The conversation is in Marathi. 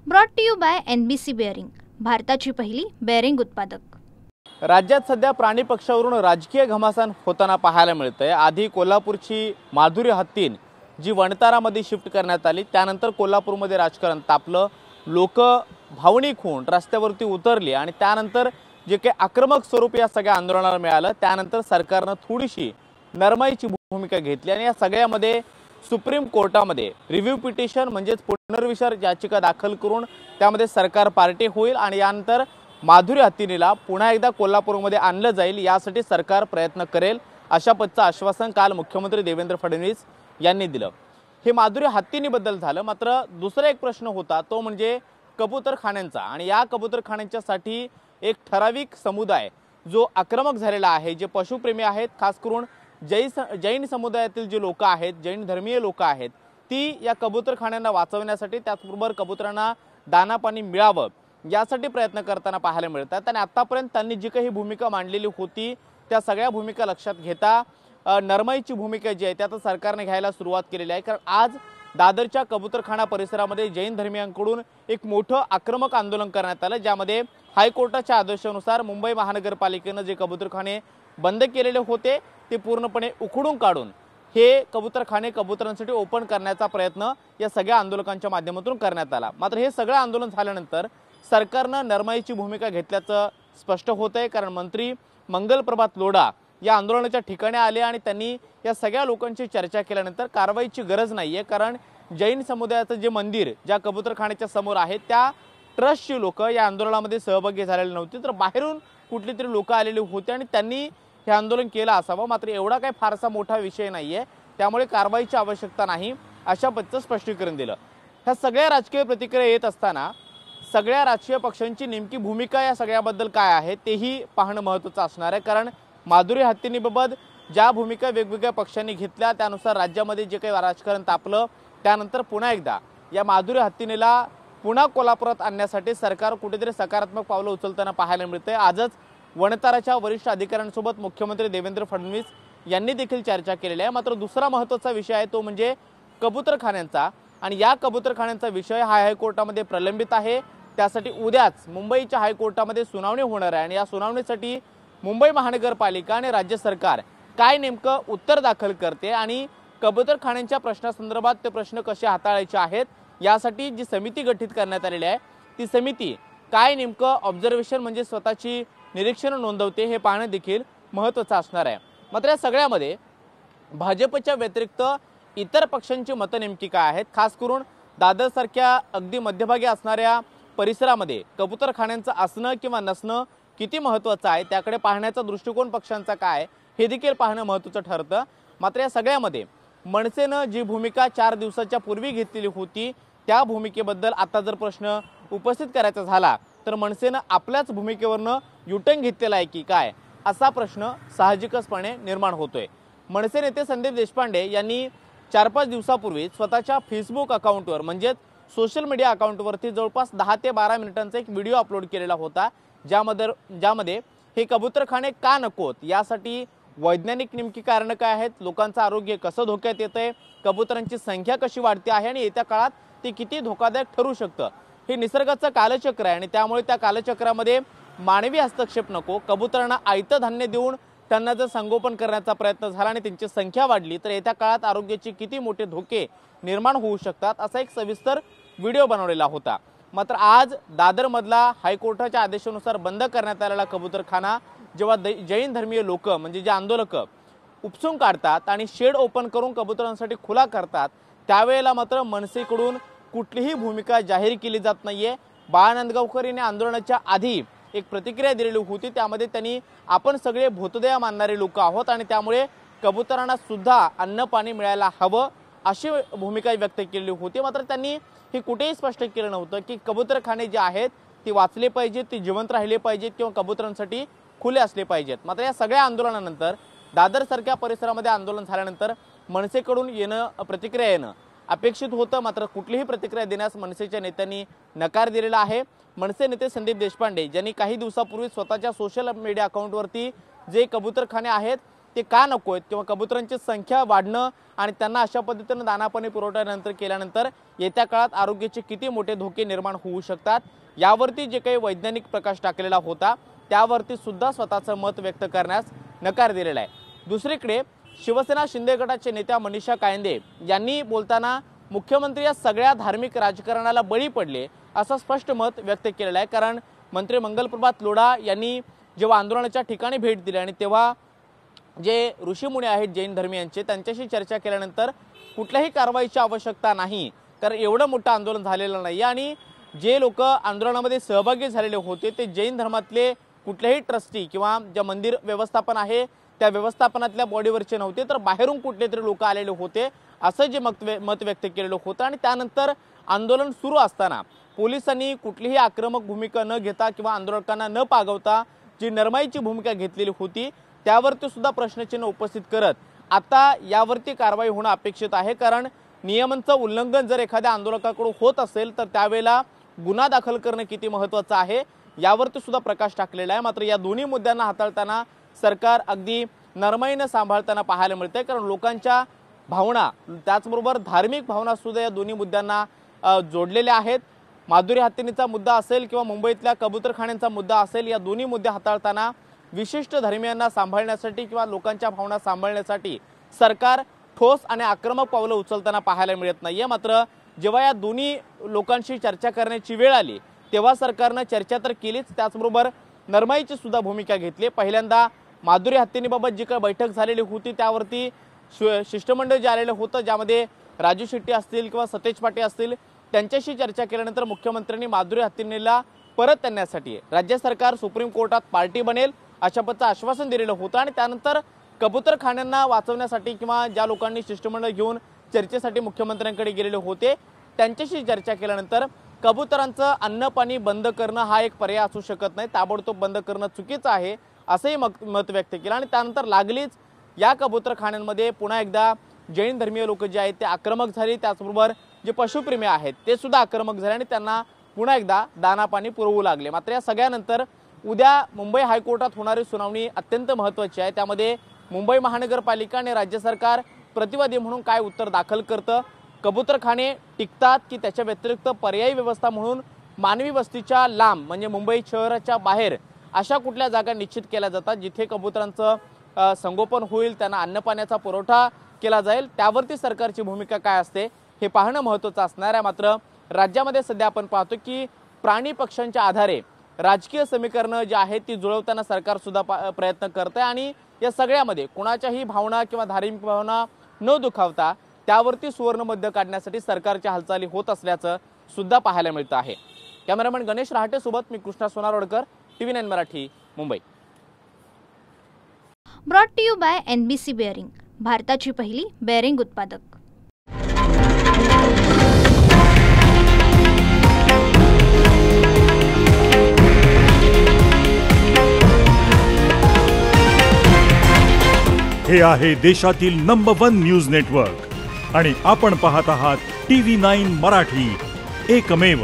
Brought to you by NBC bearing, भारताची पहिली बेअरिंग उत्पादक। राज्यात सध्या प्राणी पक्षावरून राजकीय घमासान होताना पाहायला मिळतंय। आधी कोल्हापूरची माधुरी हत्तीन जी वणतारामध्ये शिफ्ट करण्यात आली, त्यानंतर कोल्हापूरमध्ये राजकारण तापलं, लोक भावनिक होऊन रस्त्यावरती उतरली आणि त्यानंतर जे काही आक्रमक स्वरूप या सगळ्या आंदोलनाला मिळालं, त्यानंतर सरकारने थोडीशी नरमाईची भूमिका घेतली आणि या सगळ्यामध्ये सुप्रीम कोर्टामध्ये रिव्ह्यू पिटिशन म्हणजेच पुनर्विचार याचिका दाखल करून त्यामध्ये सरकार पार्टी होईल आणि यानंतर माधुरी हत्तीनीला पुन्हा एकदा कोल्हापूरमध्ये आणलं जाईल, यासाठी सरकार प्रयत्न करेल अशा पद्धतीचं आश्वासन काल मुख्यमंत्री देवेंद्र फडणवीस यांनी दिलं। हे माधुरी हत्तीनीबद्दल झालं। मात्र दुसरा एक प्रश्न होता तो म्हणजे कबूतरखान्यांचा, आणि या कबूतरखान्यांच्यासाठी एक ठराविक समुदाय जो आक्रमक झालेला आहे, जे पशुप्रेमी आहेत, खास करून जैन समुदायातील जे लोक आहेत, जैन धर्मीय लोक आहेत, ती या कबूतरखान्यांना वाचवण्यासाठी त्याचबरोबर कबूतरांना दाना पाणी मिळावं यासाठी प्रयत्न करताना पाहायला मिळतात। आणि आतापर्यंत त्यांनी जी काही भूमिका मांडलेली होती त्या सगळ्या भूमिका लक्षात घेता नरमाईची भूमिका जी आहे त्या सरकारने घ्यायला सुरुवात केलेली आहे। कारण आज दादरच्या कबूतरखाना परिसरामध्ये जैन धर्मीयांकडून एक मोठं आक्रमक आंदोलन करण्यात आलं, ज्यामध्ये हायकोर्टाच्या आदेशानुसार मुंबई महानगरपालिकेने जे कबूतरखाने बंद केलेले होते ते पूर्णपणे उखडून काढून हे कबूतरखाने कबूतरांसाठी ओपन करण्याचा प्रयत्न या सगळ्या आंदोलकांच्या माध्यमातून करण्यात आला। मात्र हे सगळं आंदोलन झाल्यानंतर सरकारने नरमाईची भूमिका घेतल्याचं स्पष्ट होतंय, कारण मंत्री मंगलप्रभात लोढा या आंदोलनाच्या ठिकाणी आले आणि त्यांनी या सगळ्या लोकांची चर्चा केल्यानंतर कारवाईची गरज नाहीये, कारण जैन समुदायाचं जे मंदिर ज्या कबूतरखान्याच्या समोर आहे त्या ट्रस्टची लोक या आंदोलनामध्ये सहभागी झालेली नव्हती, तर बाहेरून कुठली तरी लोक आलेली होती आणि त्यांनी हे आंदोलन केलं असावं। मात्र एवढा काही फारसा मोठा विषय नाहीये, त्यामुळे कारवाईची आवश्यकता नाही अशा पद्धतीचं स्पष्टीकरण दिलं। ह्या सगळ्या राजकीय प्रतिक्रिया येत असताना सगळ्या राजकीय पक्षांची नेमकी भूमिका या सगळ्याबद्दल काय आहे तेही पाहणं महत्त्वाचं असणार आहे। कारण माधुरी हत्तीनीबाबत ज्या भूमिका वेगवेगळ्या पक्षांनी घेतल्या त्यानुसार राज्यामध्ये जे काही राजकारण तापलं, त्यानंतर पुन्हा एकदा या माधुरी हत्तीनीला पुन्हा कोल्हापुरात आणण्यासाठी सरकार कुठेतरी सकारात्मक पावलं उचलताना पाहायला मिळतंय। आजच वणताराच्या वरिष्ठ अधिकाऱ्यांसोबत मुख्यमंत्री देवेंद्र फडणवीस यांनी देखील चर्चा केलेली आहे। मात्र दुसरा महत्त्वाचा विषय आहे तो म्हणजे कबूतरखान्यांचा, आणि या कबूतरखान्यांचा विषय हायकोर्टामध्ये प्रलंबित आहे। त्यासाठी उद्याच मुंबईच्या हायकोर्टामध्ये सुनावणी होणार आहे आणि या सुनावणीसाठी मुंबई महानगरपालिका आणि राज्य सरकार काय नेमकं उत्तर दाखल करते आणि कबूतरखान्यांच्या प्रश्नासंदर्भात ते प्रश्न कसे हाताळायचे आहेत यासाठी जी समिती गठीत करण्यात आलेली आहे ती समिती काय नेमकं ऑब्झर्वेशन म्हणजे स्वतःची निरीक्षण नोंदवते हे पाहणं देखील महत्त्वाचं असणार आहे। मात्र या सगळ्यामध्ये भाजपच्या व्यतिरिक्त इतर पक्षांची मतं नेमकी काय आहेत, खास करून दादरसारख्या अगदी मध्यभागी असणाऱ्या परिसरामध्ये कबूतरखान्यांचं असणं किंवा नसणं किती महत्त्वाचं आहे त्याकडे पाहण्याचा दृष्टिकोन पक्षांचा काय हे देखील पाहणं महत्त्वाचं ठरतं। मात्र या सगळ्यामध्ये मनसेनं जी भूमिका 4 दिवसाच्या पूर्वी घेतलेली होती त्या भूमिकेबद्दल आता जर प्रश्न उपस्थित करायचा झाला तर मनसेनं आपल्याच भूमिकेवरनं युटर्न घेतलेला आहे की काय असा प्रश्न साहजिकचपणे निर्माण होतोय। मनसे नेते संदीप देशपांडे यांनी 4-5 दिवसापूर्वी स्वतःच्या फेसबुक अकाउंटवर म्हणजेच सोशल मीडिया अकाउंटवरती जवळपास 10 ते 12 मिनिटांचा एक व्हिडिओ अपलोड केलेला होता, ज्यामध्ये हे कबूतरखाने का नकोत यासाठी वैज्ञानिक नेमकी कारणं काय आहेत, लोकांचं आरोग्य कसं धोक्यात येतंय, कबूतरांची संख्या कशी वाढते आहे आणि येत्या काळात ते किती धोकादायक ठरू शकतं, हे निसर्गाचं कालचक्र आहे आणि त्यामुळे त्या कालचक्रामध्ये मानवी हस्तक्षेप नको, कबूतरांना आयतं धान्य देऊन त्यांना जर संगोपन करण्याचा प्रयत्न झाला आणि त्यांची संख्या वाढली तर येत्या काळात आरोग्याचे किती मोठे धोके निर्माण होऊ शकतात असा एक सविस्तर व्हिडिओ बनवलेला होता। मात्र आज दादरमधला हायकोर्टाच्या आदेशानुसार बंद करण्यात आलेला कबूतरखाना जेव्हा जैन धर्मीय लोक म्हणजे जे आंदोलक उपसून काढतात आणि शेड ओपन करून कबूतरांसाठी खुला करतात त्यावेळेला मात्र मनसेकडून कुठलीही भूमिका जाहीर केली जात नाहीये। बाळा नांदगावकर यांनी आंदोलनाच्या आधी एक प्रतिक्रिया दिलेली होती, त्यामध्ये त्यांनी आपण सगळे भूतदया मानणारे लोक आहोत आणि त्यामुळे कबूतरांना सुद्धा अन्न पाणी मिळायला हवं अशी भूमिका व्यक्त केलेली होती। मात्र त्यांनी हे कुठेही स्पष्ट केलं नव्हतं की कबूतरखाने जे आहेत ती वाचले पाहिजेत, ती जिवंत राहिले पाहिजेत किंवा कबूतरांसाठी खुले असले पाहिजेत। मात्र या सगळ्या आंदोलनानंतर दादरसारख्या परिसरामध्ये आंदोलन झाल्यानंतर मनसेकडून प्रतिक्रिया येणं अपेक्षित होतं, मात्र कुठलीही प्रतिक्रिया देण्यास मनसेच्या नेत्यांनी नकार दिलेला आहे। मनसे नेते संदीप देशपांडे ज्यांनी काही दिवसापूर्वी स्वतःच्या सोशल मीडिया अकाउंटवरती जे कबूतरखाने आहेत ते का नको आहेत किंवा कबुतरांची संख्या वाढणं आणि त्यांना अशा पद्धतीने दानापाणी पुरवठ्यानंतर केल्यानंतर येत्या काळात आरोग्याचे किती मोठे धोके निर्माण होऊ शकतात यावरती जे काही वैज्ञानिक प्रकाश टाकलेला होता त्यावरती सुद्धा स्वतःचं मत व्यक्त करण्यास नकार दिलेला आहे। दुसरीकडे शिवसेना शिंदे गटाचे नेत्या मनीषा कायंदे यांनी बोलताना मुख्यमंत्री या सगळ्या धार्मिक राजकारणाला बळी पडले असं स्पष्ट मत व्यक्त केलेलं आहे। कारण मंत्री मंगलप्रभात लोढा यांनी जेव्हा आंदोलनाच्या ठिकाणी भेट दिली आणि तेव्हा जे ऋषीमुनी आहेत जैन धर्मीयांचे त्यांच्याशी चर्चा केल्यानंतर कुठल्याही कारवाईची आवश्यकता नाही, कारण एवढं मोठं आंदोलन झालेलं नाही आणि जे लोक आंदोलनामध्ये सहभागी झालेले होते ते जैन धर्मातले कुठलेही ट्रस्टी किंवा जे मंदिर व्यवस्थापन आहे त्या व्यवस्थापनातल्या बॉडीवरचे नव्हते, तर बाहेरून कुठले तरी लोक आलेले होते असं जे मत व्यक्त केलेलं होतं। आणि त्यानंतर आंदोलन सुरू असताना पोलिसांनी कुठलीही आक्रमक भूमिका न घेता किंवा आंदोलकांना न पागवता जी नरमाईची भूमिका घेतलेली होती त्यावरती सुद्धा प्रश्नचिन्ह उपस्थित करत आता यावरती कारवाई होणं अपेक्षित आहे। कारण नियमांचं उल्लंघन जर एखाद्या आंदोलकाकडून होत असेल तर त्यावेळेला गुन्हा दाखल करणं किती महत्त्वाचं आहे यावरती सुद्धा प्रकाश टाकलेला आहे। मात्र या दोन्ही मुद्द्यांना हाताळताना सरकार अगदी नरमाईने सांभाळताना पाहायला मिळते, कारण लोकांच्या भावना त्याचबरोबर धार्मिक भावना सुद्धा या दोन्ही मुद्द्यांना जोडलेल्या आहेत। माधुरी हत्तीचा मुद्दा असेल किंवा मुंबईतल्या कबूतरखान्यांचा मुद्दा असेल, या दोन्ही मुद्दे हाताळताना विशिष्ट धर्मीयांना सांभाळण्यासाठी किंवा लोकांच्या भावना सांभाळण्यासाठी सरकार ठोस आणि आक्रमक पावलं उचलताना पाहायला मिळत नाहीये। मात्र जेव्हा या दोन्ही लोकांशी चर्चा करण्याची वेळ आली तेव्हा सरकारने चर्चा तर केलीच, त्याचबरोबर नरमाईची सुद्धा भूमिका घेतली। पहिल्यांदा माधुरी हत्तीबाबत जी काही बैठक झालेली होती त्यावरती शिष्टमंडळ जे आलेलं होतं, ज्यामध्ये राजू शेट्टी असतील किंवा सतेज पाटील असतील, त्यांच्याशी चर्चा केल्यानंतर मुख्यमंत्र्यांनी माधुरी हत्तीला परत आणण्यासाठी राज्य सरकार सुप्रीम कोर्टात पार्टी बनेल अशा पद्धतीचं आश्वासन दिलेलं होतं। आणि त्यानंतर कबूतरखान्यांना वाचवण्यासाठी किंवा ज्या लोकांनी शिष्टमंडळ घेऊन चर्चेसाठी मुख्यमंत्र्यांकडे गेलेले होते त्यांच्याशी चर्चा केल्यानंतर कबूतरांचं अन्न पाणी बंद करणं हा एक पर्याय असू शकत नाही, ताबडतोब बंद करणं चुकीचं आहे असंही मत व्यक्त केलं। आणि त्यानंतर लागलीच या कबूतरखान्यांमध्ये पुन्हा एकदा जैन धर्मीय लोक जे आहेत ते आक्रमक झाले, त्याचबरोबर जे पशुप्रेमी आहेत ते सुद्धा आक्रमक झाले आणि त्यांना पुन्हा एकदा दाना पाणी पुरवू लागले। मात्र या सगळ्यानंतर उद्या मुंबई हायकोर्टात होणारी सुनावणी अत्यंत महत्त्वाची आहे। त्यामध्ये मुंबई महानगरपालिका आणि राज्य सरकार प्रतिवादी म्हणून काय उत्तर दाखल करतं, कबूतरखाने टिकतात की त्याच्या व्यतिरिक्त पर्यायी व्यवस्था म्हणून मानवी वस्तीच्या लांब म्हणजे मुंबई शहराच्या बाहेर अशा कुठल्या जागा निश्चित केल्या जातात जिथे कबूतरांचं संगोपन होईल, त्यांना अन्न पाण्याचा पुरवठा केला जाईल, त्यावरती सरकारची भूमिका काय असते हे पाहणं महत्त्वाचं असणार आहे। मात्र राज्यामध्ये सध्या आपण पाहतो की प्राणी पक्ष्यांच्या आधारे राजकीय समीकरणं जी आहेत ती जुळवताना सरकार सुद्धा प्रयत्न करते आणि या सगळ्यामध्ये कोणाच्याही भावना किंवा धार्मिक भावना न दुखावता त्यावरती सुवर्णमध्य काढण्यासाठी सरकारच्या हालचाली होत असल्याचं सुद्धा पाहायला मिळतं आहे। कॅमेरामॅन गणेश रहाटे सोबत मी Krishna Sonarodkar, TV9 Marathi, Mumbai. Brought to you by NBC bearing, भारताची पहिली बेअरिंग उत्पादक। हे आहे देशातील नंबर 1 न्यूज नेटवर्क आणि आपण पाहत आहात TV9 मराठी, एकमेव।